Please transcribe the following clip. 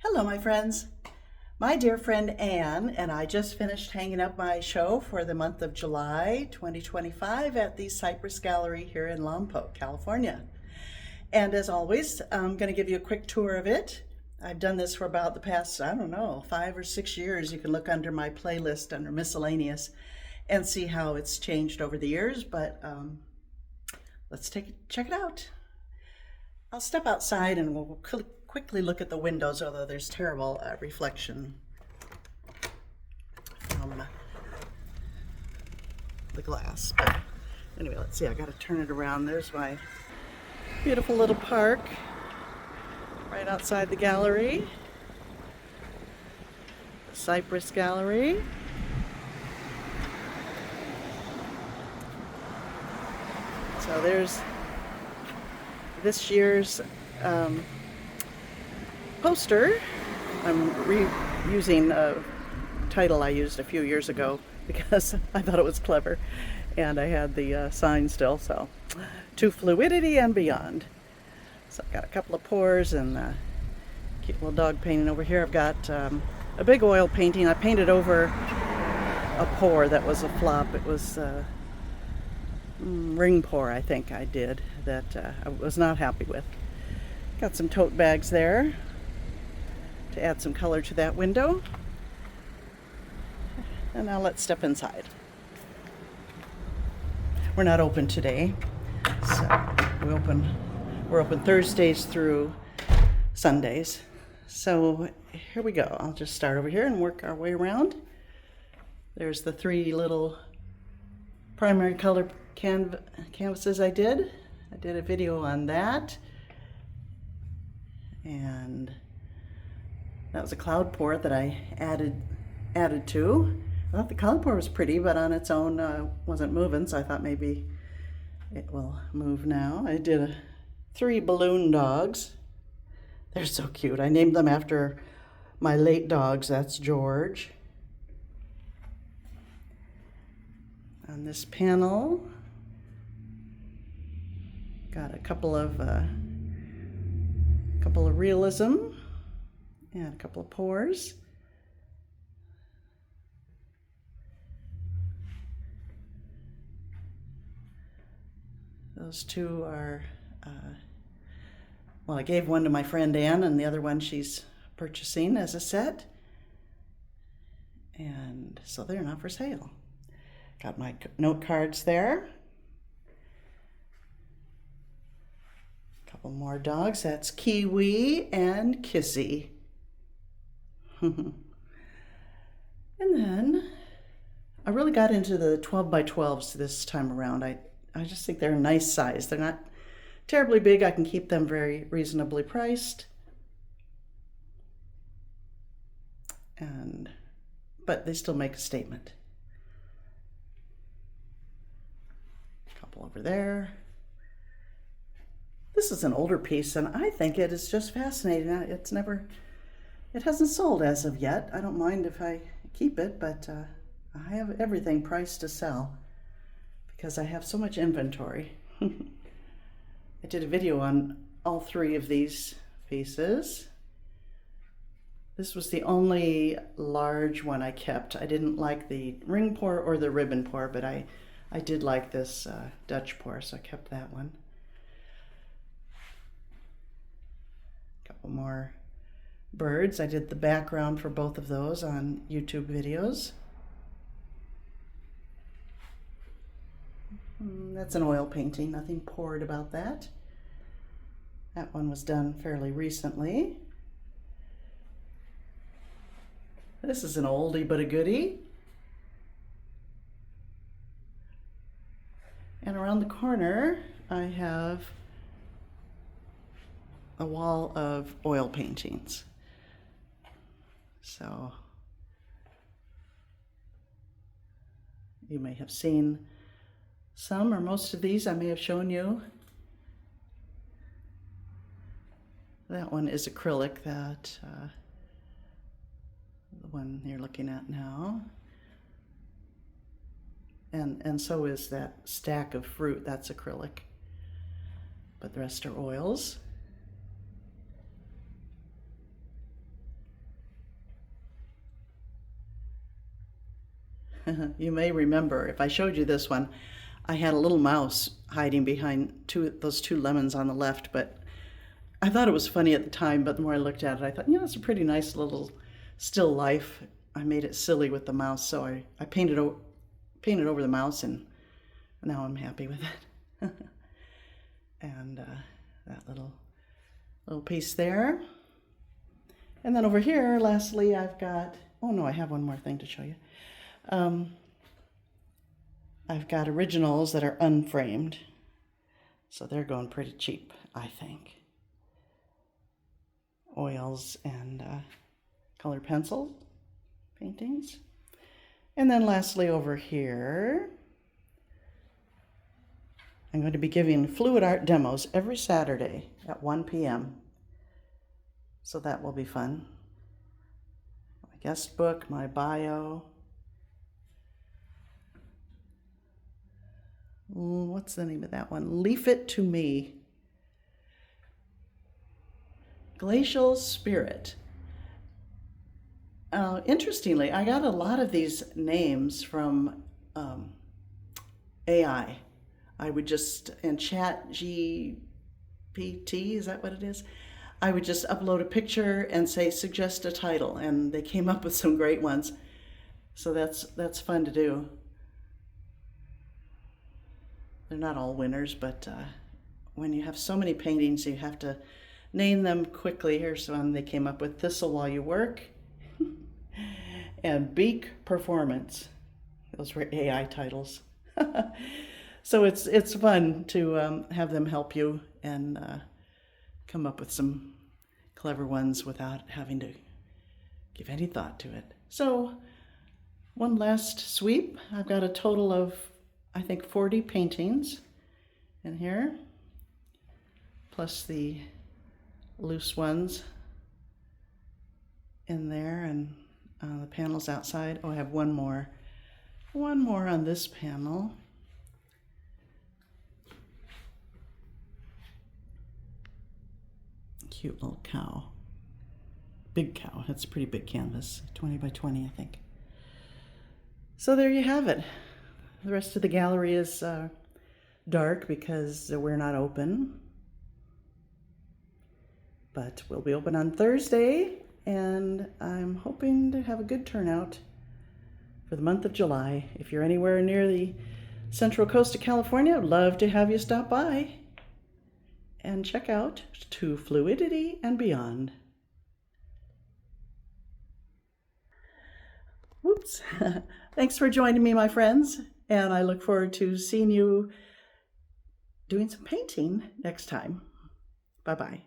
Hello, my friends. My dear friend Anne and I just finished hanging up my show for the month of July 2025 at the Cypress Gallery here in Lompoc, California. And as always, I'm going to give you a quick tour of it. I've done this for about the past, I don't know, 5 or 6 years. You can look under my playlist under miscellaneous and see how it's changed over the years, but let's check it out. I'll step outside and we'll quickly look at the windows, although there's terrible reflection from the glass. But anyway, let's see. I got to turn it around. There's my beautiful little park right outside the gallery, the Cypress Gallery. So there's this year's poster. I'm reusing a title I used a few years ago because I thought it was clever, and I had the sign still, so to fluidity and beyond. So I've got a couple of pours and a cute little dog painting over here. I've got a big oil painting. I painted over a pour that was a flop. It was ring pour, I think I did, that I was not happy with. Got some tote bags there to add some color to that window. And now let's step inside. We're not open today, so we're open Thursdays through Sundays. So here we go. I'll just start over here and work our way around. There's the three little primary color canvases I did. I did a video on that. And that was a cloud pour that I added to. I thought the cloud pour was pretty, but on its own wasn't moving, so I thought maybe it will move now. I did 3 balloon dogs. They're so cute. I named them after my late dogs. That's George. On this panel, got a couple of realism and a couple of pours. Those two are, well, I gave one to my friend Anne, and the other one she's purchasing as a set. And so they're not for sale. Got my note cards there. Couple more dogs. That's Kiwi and Kissy. And then I really got into the 12 by 12s this time around. I just think they're a nice size. They're not terribly big. I can keep them very reasonably priced. But they still make a statement. A couple over there. This is an older piece, and I think it is just fascinating. It hasn't sold as of yet. I don't mind if I keep it, but I have everything priced to sell because I have so much inventory. I did a video on all 3 of these pieces. This was the only large one I kept. I didn't like the ring pour or the ribbon pour, but I did like this Dutch pour, so I kept that one. Couple more birds. I did the background for both of those on YouTube videos. That's an oil painting, nothing poured about that. That one was done fairly recently. This is an oldie but a goodie. And around the corner, I have a wall of oil paintings. So you may have seen some or most of these. I may have shown you. That one is acrylic, the one you're looking at now. And so is that stack of fruit, that's acrylic. But the rest are oils. You may remember, if I showed you this one, I had a little mouse hiding behind those two lemons on the left, but I thought it was funny at the time, but the more I looked at it, I thought, it's a pretty nice little still life. I made it silly with the mouse, so I painted over the mouse, and now I'm happy with it. And that little piece there. And then over here, lastly, I've got, oh no, I have one more thing to show you. I've got originals that are unframed, so they're going pretty cheap, I think. Oils and colored pencil paintings. And then lastly over here, I'm going to be giving fluid art demos every Saturday at 1 p.m. So that will be fun. My guest book, my bio. What's the name of that one? Leaf It to Me. Glacial Spirit. Interestingly, I got a lot of these names from AI. I would just, in Chat GPT, is that what it is? I would just upload a picture and say, suggest a title, and they came up with some great ones. So that's fun to do. They're not all winners, but when you have so many paintings, you have to name them quickly. Here's one they came up with: Thistle While You Work and Beak Performance. Those were AI titles. So it's fun to have them help you and come up with some clever ones without having to give any thought to it. So one last sweep. I've got a total of, I think, 40 paintings in here, plus the loose ones in there, and the panels outside. Oh, I have one more on this panel. Cute little cow. Big cow. That's a pretty big canvas. 20 by 20, I think. So there you have it. The rest of the gallery is dark because we're not open. But we'll be open on Thursday, and I'm hoping to have a good turnout for the month of July. If you're anywhere near the Central Coast of California, I'd love to have you stop by and check out To Fluidity and Beyond. Whoops. Thanks for joining me, my friends, and I look forward to seeing you doing some painting next time. Bye-bye.